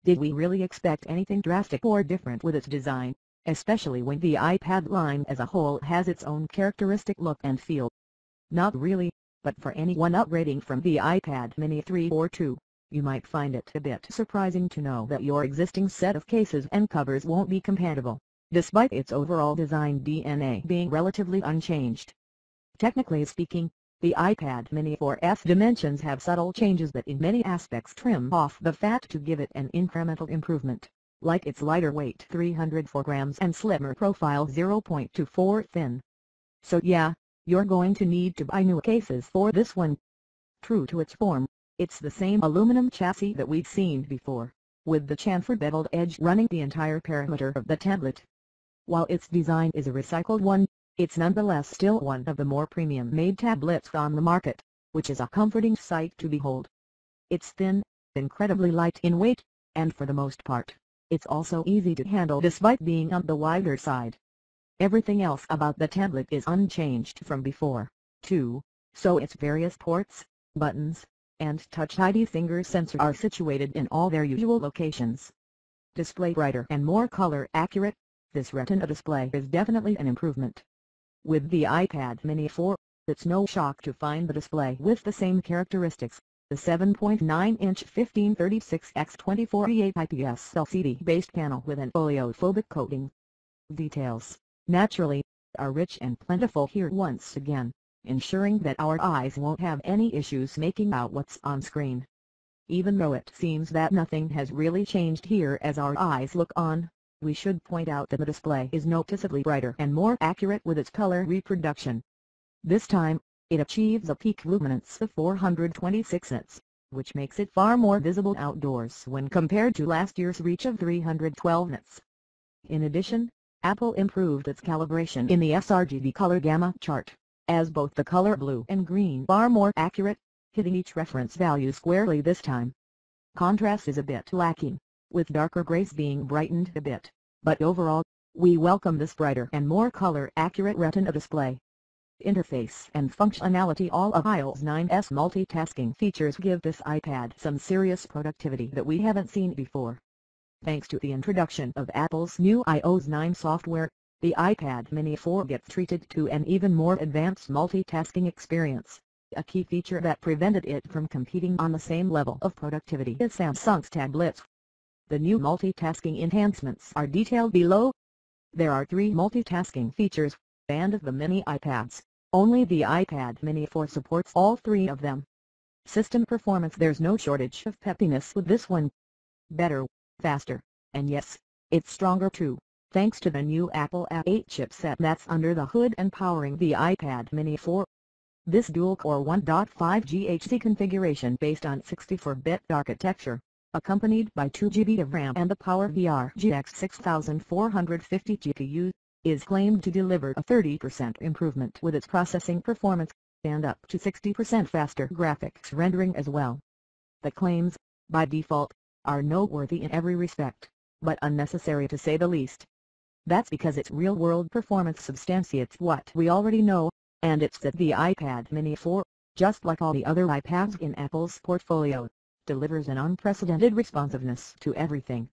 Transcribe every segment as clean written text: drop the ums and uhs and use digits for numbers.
Did we really expect anything drastic or different with its design, especially when the iPad line as a whole has its own characteristic look and feel? Not really, but for anyone upgrading from the iPad mini 3 or 2, you might find it a bit surprising to know that your existing set of cases and covers won't be compatible, despite its overall design DNA being relatively unchanged. Technically speaking, the iPad mini 4's dimensions have subtle changes that in many aspects trim off the fat to give it an incremental improvement, like its lighter weight 304 grams and slimmer profile 0.24 thin. So yeah, you're going to need to buy new cases for this one. True to its form, it's the same aluminum chassis that we've seen before, with the chamfered beveled edge running the entire perimeter of the tablet. While its design is a recycled one, it's nonetheless still one of the more premium-made tablets on the market, which is a comforting sight to behold. It's thin, incredibly light in weight, and for the most part, it's also easy to handle despite being on the wider side. Everything else about the tablet is unchanged from before, too, so its various ports, buttons, and Touch ID finger sensor are situated in all their usual locations. Display brighter and more color accurate, this Retina display is definitely an improvement. With the iPad mini 4, it's no shock to find the display with the same characteristics, the 7.9-inch 1536x2488 IPS LCD-based panel with an oleophobic coating. Details, naturally, are rich and plentiful here once again, ensuring that our eyes won't have any issues making out what's on screen. Even though it seems that nothing has really changed here as our eyes look on, we should point out that the display is noticeably brighter and more accurate with its color reproduction. This time, it achieves a peak luminance of 426 nits, which makes it far more visible outdoors when compared to last year's reach of 312 nits. In addition, Apple improved its calibration in the sRGB color gamma chart, as both the color blue and green are more accurate, hitting each reference value squarely this time. Contrast is a bit lacking, with darker grays being brightened a bit, but overall, we welcome this brighter and more color-accurate Retina display. Interface and functionality. All of iOS 9's multitasking features give this iPad some serious productivity that we haven't seen before. Thanks to the introduction of Apple's new iOS 9 software, the iPad mini 4 gets treated to an even more advanced multitasking experience, a key feature that prevented it from competing on the same level of productivity as Samsung's tablets. The new multitasking enhancements are detailed below. There are 3 multitasking features, and of the mini iPads, only the iPad mini 4 supports all 3 of them. System performance. There's no shortage of peppiness with this one. Better, faster, and yes, it's stronger too, thanks to the new Apple A8 chipset that's under the hood and powering the iPad mini 4. This dual-core 1.5 GHz configuration based on 64-bit architecture, accompanied by 2 GB of RAM and the PowerVR GX 6450 GPU, is claimed to deliver a 30% improvement with its processing performance, and up to 60% faster graphics rendering as well. The claims, by default, are noteworthy in every respect, but unnecessary to say the least. That's because its real-world performance substantiates what we already know, and it's that the iPad mini 4, just like all the other iPads in Apple's portfolio, delivers an unprecedented responsiveness to everything.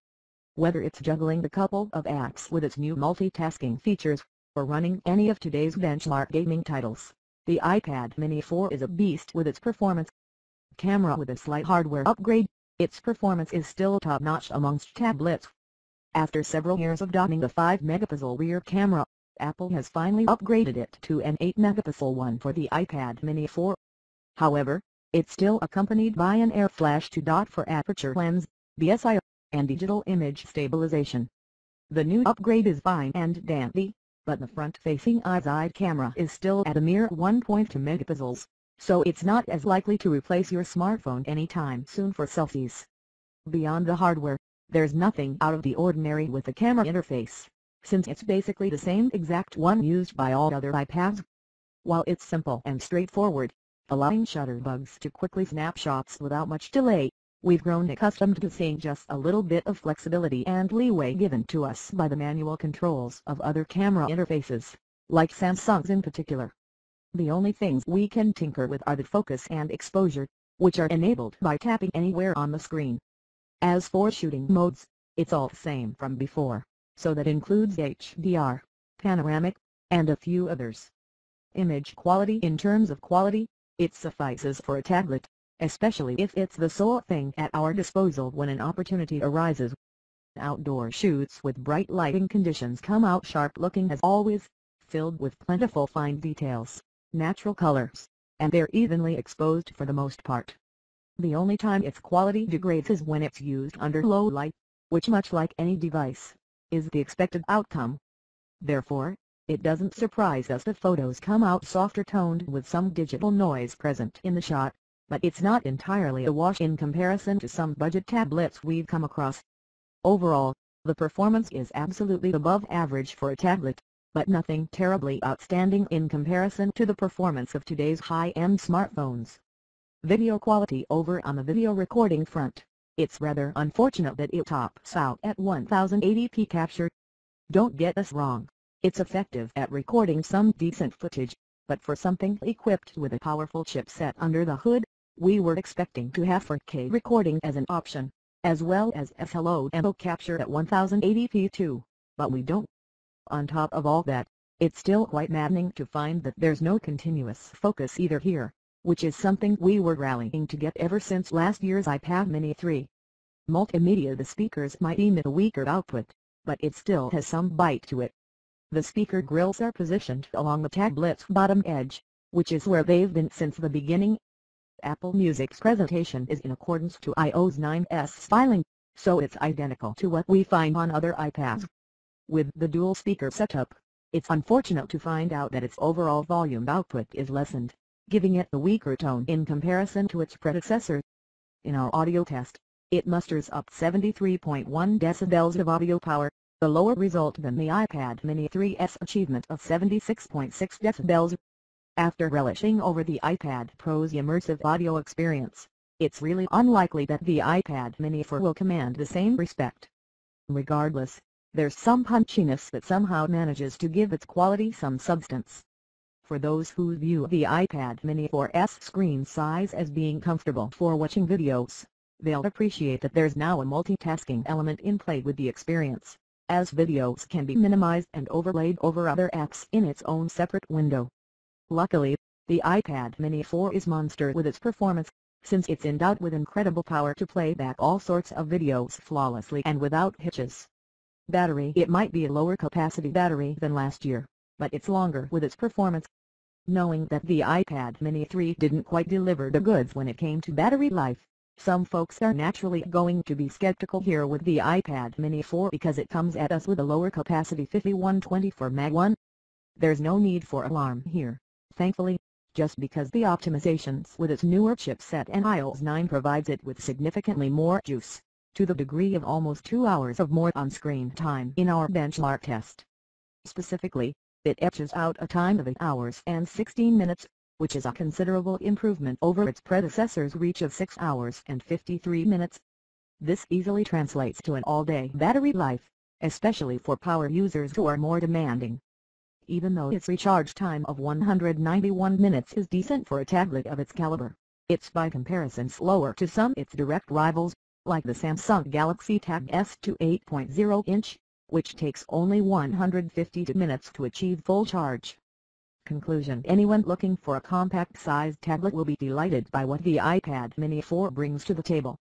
Whether it's juggling a couple of apps with its new multitasking features, or running any of today's benchmark gaming titles, the iPad mini 4 is a beast with its performance. Camera. With a slight hardware upgrade, its performance is still top-notch amongst tablets. After several years of donning the 5-megapixel rear camera, Apple has finally upgraded it to an 8-megapixel one for the iPad mini 4. However, it's still accompanied by an Air Flash 2. For aperture lens, BSI, and digital image stabilization. The new upgrade is fine and dandy, but the front-facing iSight camera is still at a mere 1.2 megapixels, so it's not as likely to replace your smartphone anytime soon for selfies. Beyond the hardware, there's nothing out of the ordinary with the camera interface, since it's basically the same exact one used by all other iPads. While it's simple and straightforward, allowing shutterbugs to quickly snap shots without much delay, we've grown accustomed to seeing just a little bit of flexibility and leeway given to us by the manual controls of other camera interfaces, like Samsung's in particular. The only things we can tinker with are the focus and exposure, which are enabled by tapping anywhere on the screen. As for shooting modes, it's all the same from before, so that includes HDR, panoramic, and a few others. Image quality. In terms of quality, it suffices for a tablet, especially if it's the sole thing at our disposal when an opportunity arises. Outdoor shoots with bright lighting conditions come out sharp looking as always, filled with plentiful fine details, natural colors, and they're evenly exposed for the most part. The only time its quality degrades is when it's used under low light, which, much like any device, is the expected outcome. Therefore, it doesn't surprise us that photos come out softer toned with some digital noise present in the shot, but it's not entirely a wash in comparison to some budget tablets we've come across. Overall, the performance is absolutely above average for a tablet, but nothing terribly outstanding in comparison to the performance of today's high-end smartphones. Video quality. Over on the video recording front, it's rather unfortunate that it tops out at 1080p capture. Don't get us wrong, it's effective at recording some decent footage, but for something equipped with a powerful chipset under the hood, we were expecting to have 4K recording as an option, as well as SLO capture at 1080p too, but we don't. On top of all that, it's still quite maddening to find that there's no continuous focus either here, which is something we were rallying to get ever since last year's iPad mini 3. Multimedia. The speakers might emit a weaker output, but it still has some bite to it. The speaker grills are positioned along the tablet's bottom edge, which is where they've been since the beginning. Apple Music's presentation is in accordance to iOS 9's filing, so it's identical to what we find on other iPads. With the dual speaker setup, it's unfortunate to find out that its overall volume output is lessened, giving it a weaker tone in comparison to its predecessor. In our audio test, it musters up 73.1 decibels of audio power, a lower result than the iPad mini 3's achievement of 76.6 decibels. After relishing over the iPad Pro's immersive audio experience, it's really unlikely that the iPad mini 4 will command the same respect. Regardless, there's some punchiness that somehow manages to give its quality some substance. For those who view the iPad mini 4's screen size as being comfortable for watching videos, they'll appreciate that there's now a multitasking element in play with the experience, as videos can be minimized and overlaid over other apps in its own separate window. Luckily, the iPad mini 4 is monster with its performance, since it's endowed with incredible power to play back all sorts of videos flawlessly and without hitches. Battery. It might be a lower capacity battery than last year, but it's longer with its performance. Knowing that the iPad mini 3 didn't quite deliver the goods when it came to battery life, some folks are naturally going to be skeptical here with the iPad mini 4 because it comes at us with a lower capacity 5124 mAh. There's no need for alarm here, thankfully, just because the optimizations with its newer chipset and iOS 9 provides it with significantly more juice, to the degree of almost 2 hours of more on-screen time in our benchmark test. Specifically, it etches out a time of 8 hours and 16 minutes, which is a considerable improvement over its predecessor's reach of 6 hours and 53 minutes. This easily translates to an all-day battery life, especially for power users who are more demanding. Even though its recharge time of 191 minutes is decent for a tablet of its caliber, it's by comparison slower to some its direct rivals, like the Samsung Galaxy Tab S2 8.0-inch, which takes only 152 minutes to achieve full charge. Conclusion. Anyone looking for a compact-sized tablet will be delighted by what the iPad mini 4 brings to the table.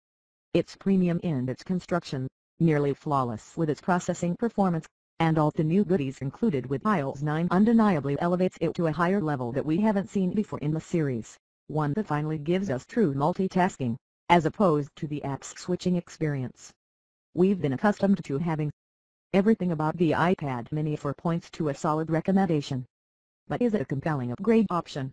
It's premium in its construction, nearly flawless with its processing performance, and all the new goodies included with iOS 9 undeniably elevates it to a higher level that we haven't seen before in the series, one that finally gives us true multitasking, as opposed to the app's switching experience. We've been accustomed to having everything about the iPad mini 4 points to a solid recommendation. But is it a compelling upgrade option?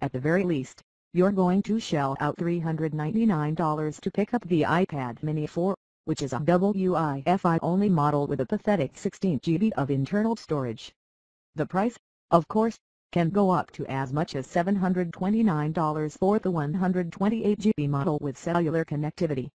At the very least, you're going to shell out $399 to pick up the iPad mini 4, which is a Wi-Fi-only model with a pathetic 16 GB of internal storage. The price, of course, can go up to as much as $729 for the 128 GB model with cellular connectivity.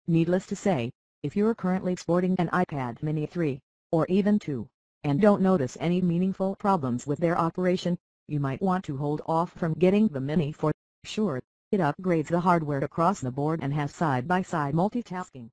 Needless to say, if you're currently sporting an iPad mini 3, or even 2, and don't notice any meaningful problems with their operation, you might want to hold off from getting the mini 4. Sure, it upgrades the hardware across the board and has side-by-side multitasking,